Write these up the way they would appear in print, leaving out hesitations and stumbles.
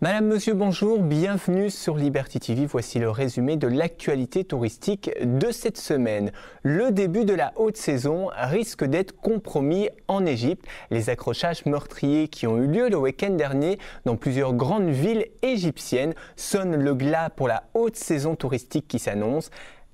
Madame, Monsieur, bonjour, bienvenue sur Liberty TV. Voici le résumé de l'actualité touristique de cette semaine. Le début de la haute saison risque d'être compromis en Égypte. Les accrochages meurtriers qui ont eu lieu le week-end dernier dans plusieurs grandes villes égyptiennes sonnent le glas pour la haute saison touristique qui s'annonce.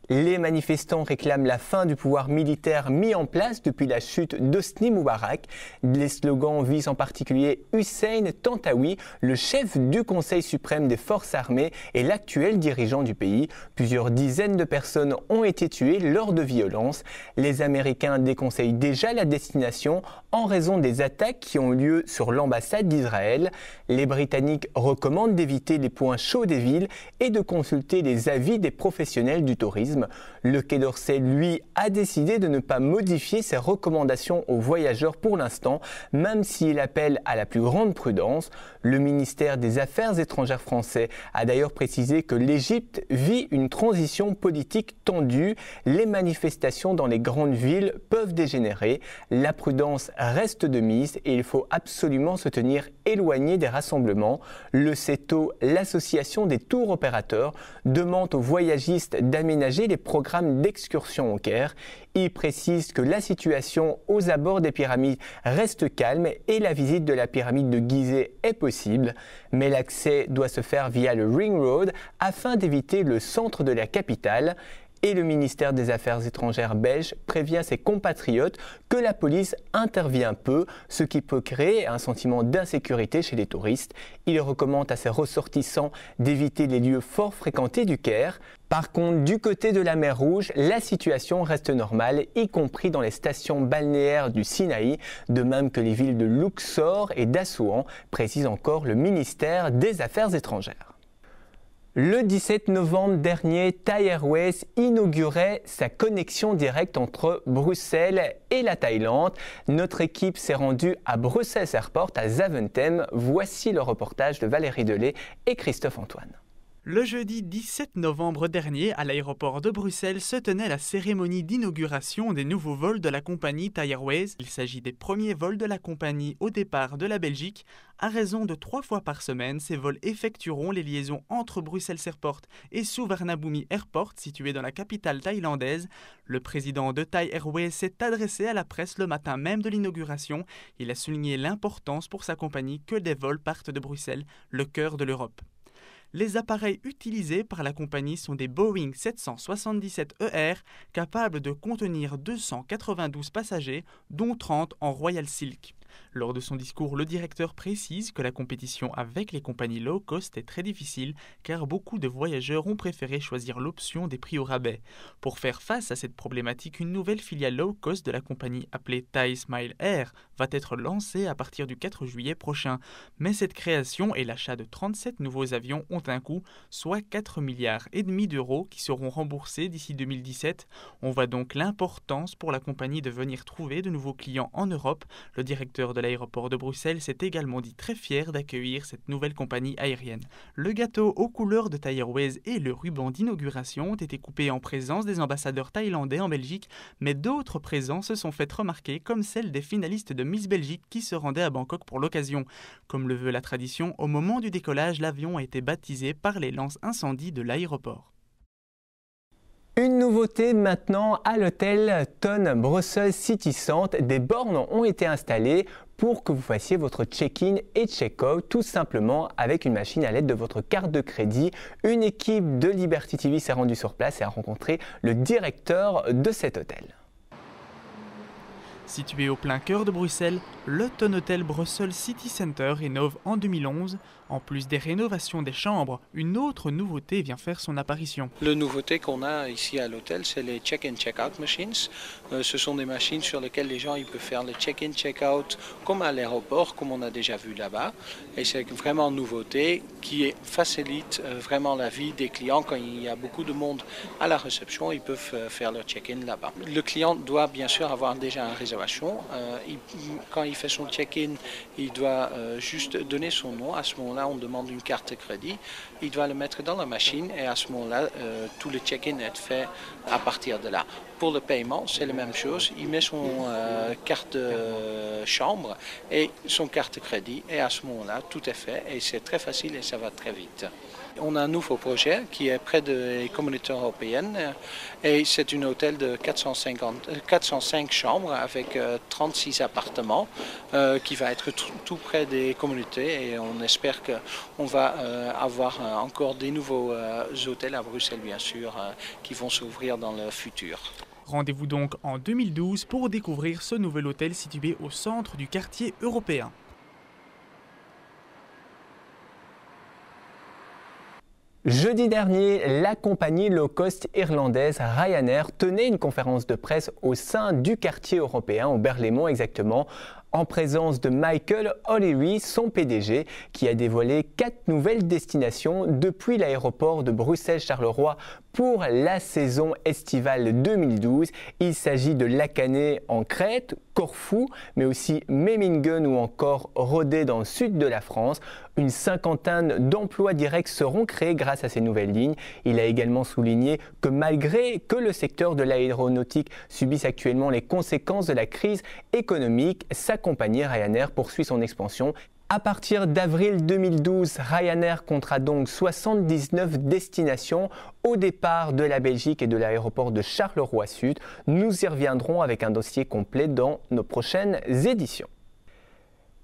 Les manifestants réclament la fin du pouvoir militaire mis en place depuis la chute d'Hosni Moubarak. Les slogans visent en particulier Hussein Tantawi, le chef du Conseil suprême des forces armées et l'actuel dirigeant du pays. Plusieurs dizaines de personnes ont été tuées lors de violences. Les Américains déconseillent déjà la destination en raison des attaques qui ont eu lieu sur l'ambassade d'Israël. Les Britanniques recommandent d'éviter les points chauds des villes et de consulter les avis des professionnels du tourisme. Le Quai d'Orsay, lui, a décidé de ne pas modifier ses recommandations aux voyageurs pour l'instant, même s'il appelle à la plus grande prudence. Le ministère des Affaires étrangères français a d'ailleurs précisé que l'Égypte vit une transition politique tendue. Les manifestations dans les grandes villes peuvent dégénérer. La prudence reste de mise et il faut absolument se tenir éloigné des rassemblements. Le CETO, l'association des tours opérateurs, demande aux voyagistes d'aménager les programmes d'excursion au Caire. Il précise que la situation aux abords des pyramides reste calme et la visite de la pyramide de Gizeh est possible. Mais l'accès doit se faire via le Ring Road afin d'éviter le centre de la capitale. Et le ministère des Affaires étrangères belge prévient ses compatriotes que la police intervient peu, ce qui peut créer un sentiment d'insécurité chez les touristes. Il recommande à ses ressortissants d'éviter les lieux fort fréquentés du Caire. Par contre, du côté de la mer Rouge, la situation reste normale, y compris dans les stations balnéaires du Sinaï, de même que les villes de Luxor et d'Assouan, précise encore le ministère des Affaires étrangères. Le 17 novembre dernier, Thai Airways inaugurait sa connexion directe entre Bruxelles et la Thaïlande. Notre équipe s'est rendue à Brussels Airport à Zaventem. Voici le reportage de Valérie Delay et Christophe Antoine. Le jeudi 17 novembre dernier, à l'aéroport de Bruxelles, se tenait la cérémonie d'inauguration des nouveaux vols de la compagnie Thai Airways. Il s'agit des premiers vols de la compagnie au départ de la Belgique. À raison de 3 fois par semaine, ces vols effectueront les liaisons entre Bruxelles Airport et Suvarnabhumi Airport, situé dans la capitale thaïlandaise. Le président de Thai Airways s'est adressé à la presse le matin même de l'inauguration. Il a souligné l'importance pour sa compagnie que des vols partent de Bruxelles, le cœur de l'Europe. Les appareils utilisés par la compagnie sont des Boeing 777ER capables de contenir 292 passagers, dont 30 en Royal Silk. Lors de son discours, le directeur précise que la compétition avec les compagnies low cost est très difficile car beaucoup de voyageurs ont préféré choisir l'option des prix au rabais. Pour faire face à cette problématique, une nouvelle filiale low cost de la compagnie appelée Thai Smile Air va être lancée à partir du 4 juillet prochain. Mais cette création et l'achat de 37 nouveaux avions ont un coût, soit 4,5 milliards d'euros qui seront remboursés d'ici 2017. On voit donc l'importance pour la compagnie de venir trouver de nouveaux clients en Europe. Le directeur de l'aéroport de Bruxelles s'est également dit très fier d'accueillir cette nouvelle compagnie aérienne. Le gâteau aux couleurs de Thai Airways et le ruban d'inauguration ont été coupés en présence des ambassadeurs thaïlandais en Belgique, mais d'autres présences se sont faites remarquer, comme celle des finalistes de Miss Belgique qui se rendaient à Bangkok pour l'occasion. Comme le veut la tradition, au moment du décollage, l'avion a été baptisé par les lances-incendies de l'aéroport. Une nouveauté maintenant à l'hôtel Ton Brussels City Centre. Des bornes ont été installées pour que vous fassiez votre check-in et check-out tout simplement avec une machine à l'aide de votre carte de crédit. Une équipe de Liberty TV s'est rendue sur place et a rencontré le directeur de cet hôtel. Situé au plein cœur de Bruxelles, le Ton Hotel Brussels City Center rénove en 2011. En plus des rénovations des chambres, une autre nouveauté vient faire son apparition. La nouveauté qu'on a ici à l'hôtel, c'est les check-in, check-out machines. Ce sont des machines sur lesquelles les gens peuvent faire le check-in, check-out comme à l'aéroport, comme on a déjà vu là-bas. Et c'est vraiment une nouveauté qui facilite vraiment la vie des clients. Quand il y a beaucoup de monde à la réception, ils peuvent faire leur check-in là-bas. Le client doit bien sûr avoir déjà une réservation. Quand il fait son check-in, il doit juste donner son nom. À ce moment-là, on demande une carte de crédit. Il doit le mettre dans la machine et à ce moment-là, tout le check-in est fait à partir de là. Pour le paiement, c'est la même chose. Il met son carte de chambre et son carte de crédit et à ce moment-là, tout est fait et c'est très facile et ça va très vite. On a un nouveau projet qui est près des communautés européennes et c'est un hôtel de 405 chambres avec 36 appartements qui va être tout près des communautés et on espère qu'on va avoir encore des nouveaux hôtels à Bruxelles bien sûr qui vont s'ouvrir dans le futur. Rendez-vous donc en 2012 pour découvrir ce nouvel hôtel situé au centre du quartier européen. Jeudi dernier, la compagnie low-cost irlandaise Ryanair tenait une conférence de presse au sein du quartier européen, au Berlaymont exactement, en présence de Michael O'Leary, son PDG, qui a dévoilé 4 nouvelles destinations depuis l'aéroport de Bruxelles-Charleroi pour la saison estivale 2012. Il s'agit de Lacané en Crète, Corfou, mais aussi Memmingen ou encore Rodez dans le sud de la France. Une cinquantaine d'emplois directs seront créés grâce à ces nouvelles lignes. Il a également souligné que malgré que le secteur de l'aéronautique subisse actuellement les conséquences de la crise économique, sa compagnie Ryanair poursuit son expansion. À partir d'avril 2012, Ryanair comptera donc 79 destinations au départ de la Belgique et de l'aéroport de Charleroi-Sud. Nous y reviendrons avec un dossier complet dans nos prochaines éditions.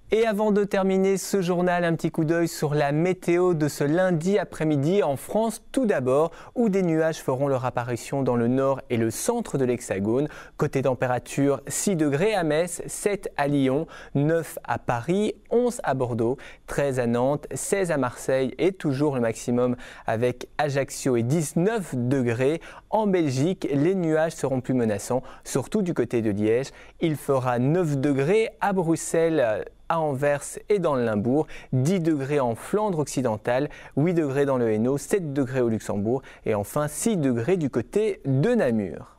Et avant de terminer ce journal, un petit coup d'œil sur la météo de ce lundi après-midi en France tout d'abord, où des nuages feront leur apparition dans le nord et le centre de l'Hexagone. Côté température, 6 degrés à Metz, 7 à Lyon, 9 à Paris, 11 à Bordeaux, 13 à Nantes, 16 à Marseille et toujours le maximum avec Ajaccio et 19 degrés. En Belgique, les nuages seront plus menaçants, surtout du côté de Liège. Il fera 9 degrés à Bruxelles, à Anvers et dans le Limbourg, 10 degrés en Flandre occidentale, 8 degrés dans le Hainaut, 7 degrés au Luxembourg et enfin 6 degrés du côté de Namur.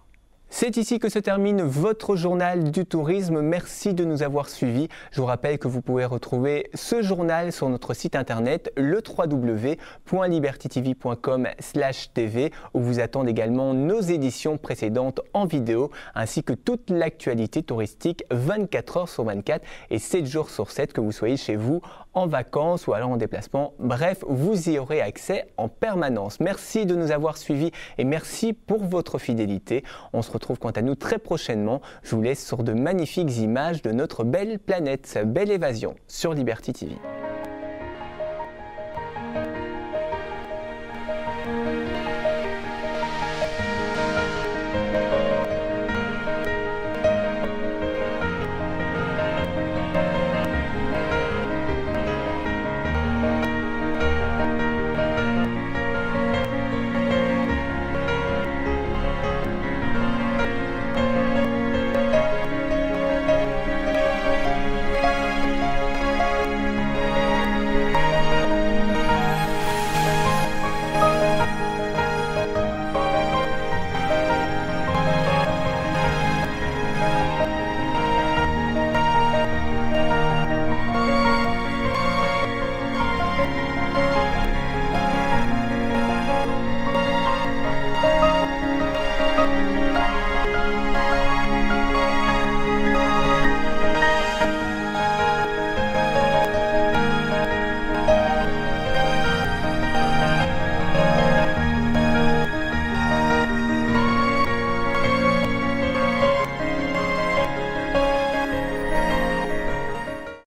C'est ici que se termine votre journal du tourisme. Merci de nous avoir suivis. Je vous rappelle que vous pouvez retrouver ce journal sur notre site internet le www.libertytv.com/tv où vous attendent également nos éditions précédentes en vidéo ainsi que toute l'actualité touristique 24 heures sur 24 et 7 jours sur 7 que vous soyez chez vous en vacances ou alors en déplacement. Bref, vous y aurez accès en permanence. Merci de nous avoir suivis et merci pour votre fidélité. On se retrouve quant à nous très prochainement. Je vous laisse sur de magnifiques images de notre belle planète. Belle évasion sur Liberty TV.